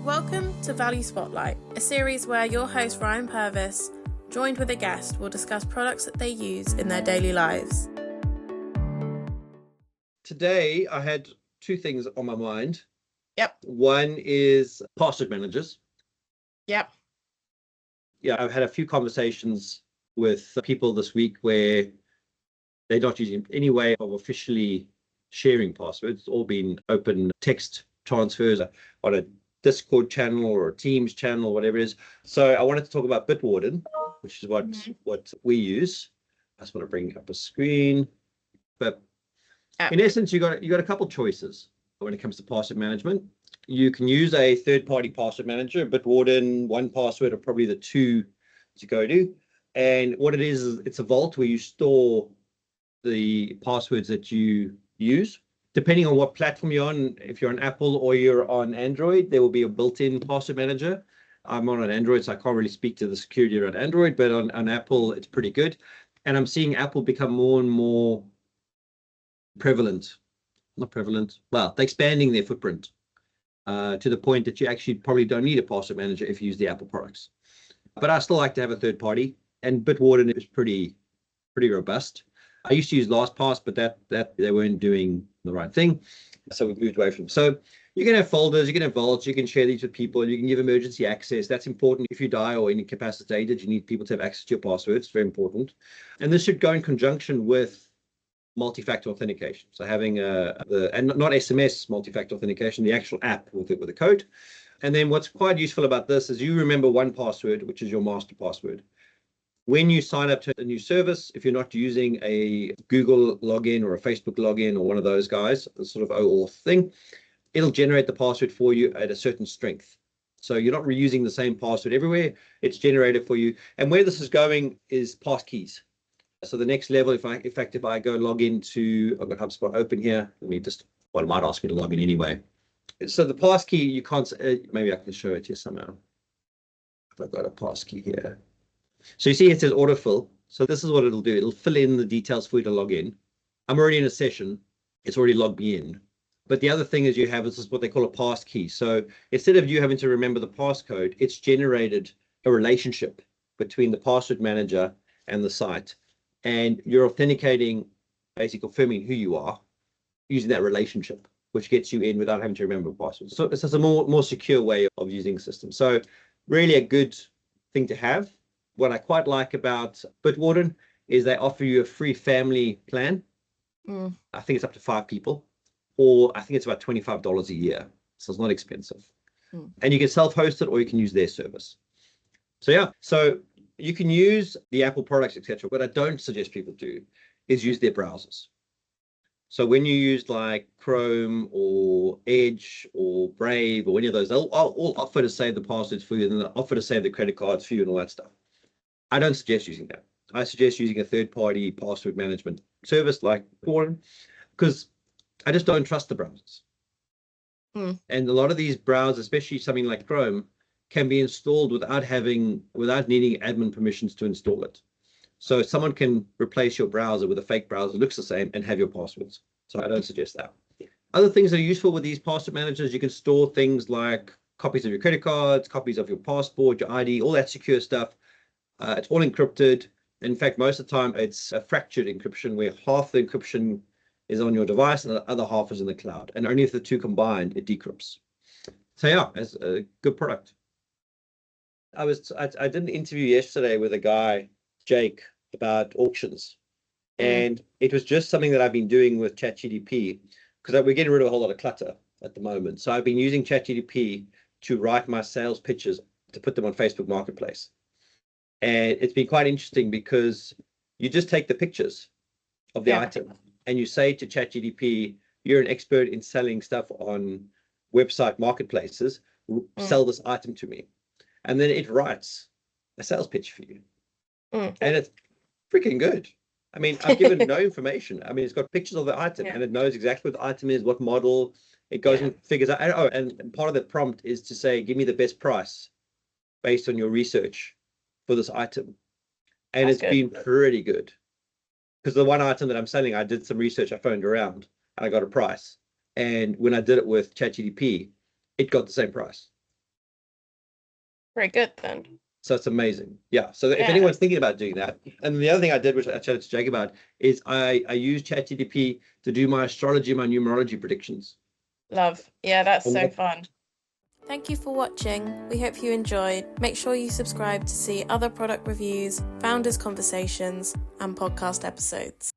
Welcome to Valuu Spotlight, a series where your host Ryan Purvis, joined with a guest, will discuss products that they use in their daily lives. Today, I had two things on my mind. Yep. One is password managers. Yep. Yeah, I've had a few conversations with people this week where they're not using any way of officially sharing passwords. It's all been open text transfers on a Discord channel or a Teams channel, whatever it is. So I wanted to talk about Bitwarden, which is what we use. I just want to bring up a screen. But in essence, you got a couple choices when it comes to password management. You can use a third-party password manager. Bitwarden, 1Password are probably the two to go to. And what it is it's a vault where you store the passwords that you use. Depending on what platform you're on, if you're on Apple or you're on Android, there will be a built-in password manager. I'm on an Android, so I can't really speak to the security around Android, but on Apple, it's pretty good. And I'm seeing Apple become more and more prevalent. Not prevalent. Well, they're expanding their footprint to the point that you actually probably don't need a password manager if you use the Apple products. But I still like to have a third party, and Bitwarden is pretty robust. I used to use LastPass, but that they weren't doing the right thing, so we've moved away from them. So you can have folders, you can have vaults, you can share these with people, you can give emergency access. That's important. If you die or incapacitated, you need people to have access to your passwords. It's very important. And this should go in conjunction with multi-factor authentication. So having and not SMS multi-factor authentication, the actual app with a code. And then what's quite useful about this is you remember 1Password, which is your master password. When you sign up to a new service, if you're not using a Google login or a Facebook login or one of those guys, a sort of OAuth thing, it'll generate the password for you at a certain strength. So you're not reusing the same password everywhere. It's generated for you. And where this is going is passkeys. So the next level, if I go log into, I've got HubSpot open here. Let me just, well, it might ask me to log in anyway. So the passkey, you can't, maybe I can show it to you somehow. If I've got a passkey here. So you see it says autofill. So this is what it'll do. It'll fill in the details for you to log in. I'm already in a session. It's already logged me in. But the other thing is you have this is what they call a passkey. So instead of you having to remember the passcode, it's generated a relationship between the password manager and the site. And you're authenticating, basically confirming who you are using that relationship, which gets you in without having to remember passwords. So it's just a more secure way of using the system. So really a good thing to have. What I quite like about Bitwarden is they offer you a free family plan. I think it's up to 5 people, or I think it's about $25 a year. So it's not expensive. And you can self-host it or you can use their service. So yeah, so you can use the Apple products, etc. What I don't suggest people do is use their browsers. So when you use like Chrome or Edge or Brave or any of those, they'll all offer to save the passwords for you and they'll offer to save the credit cards for you and all that stuff. I don't suggest using that. I suggest using a third-party password management service like Bitwarden because I just don't trust the browsers. And a lot of these browsers, especially something like Chrome, can be installed without needing admin permissions to install it. So someone can replace your browser with a fake browser that looks the same and have your passwords. So I don't suggest that. Other things that are useful with these password managers, you can store things like copies of your credit cards, copies of your passport, your ID, all that secure stuff. It's all encrypted. In fact, most of the time, it's a fractured encryption where half the encryption is on your device and the other half is in the cloud. And only if the two combined, it decrypts. So yeah, it's a good product. I did an interview yesterday with a guy, Jake, about auctions. And it was just something that I've been doing with Chatgpt because we're getting rid of a whole lot of clutter at the moment. So I've been using Chatgpt to write my sales pitches to put them on Facebook Marketplace. And it's been quite interesting because you just take the pictures of the item and you say to ChatGPT, you're an expert in selling stuff on website marketplaces, sell this item to me. And then it writes a sales pitch for you. And it's freaking good. I mean, I've given no information. I mean, it's got pictures of the item and it knows exactly what the item is, what model. It goes and figures out. Oh, and part of the prompt is to say, give me the best price based on your research for this item. And it's been pretty good because the one item that I'm selling, I did some research, I phoned around and I got a price. And when I did it with ChatGPT, it got the same price. Very good then. So it's amazing. Yeah. So if Yeah. anyone's thinking about doing that, and the other thing I did, which I chatted to Jake about, is I used Chatgpt to do my astrology, my numerology predictions. Love. Yeah, that's so And fun. Thank you for watching. We hope you enjoyed. Make sure you subscribe to see other product reviews, founders' conversations, and podcast episodes.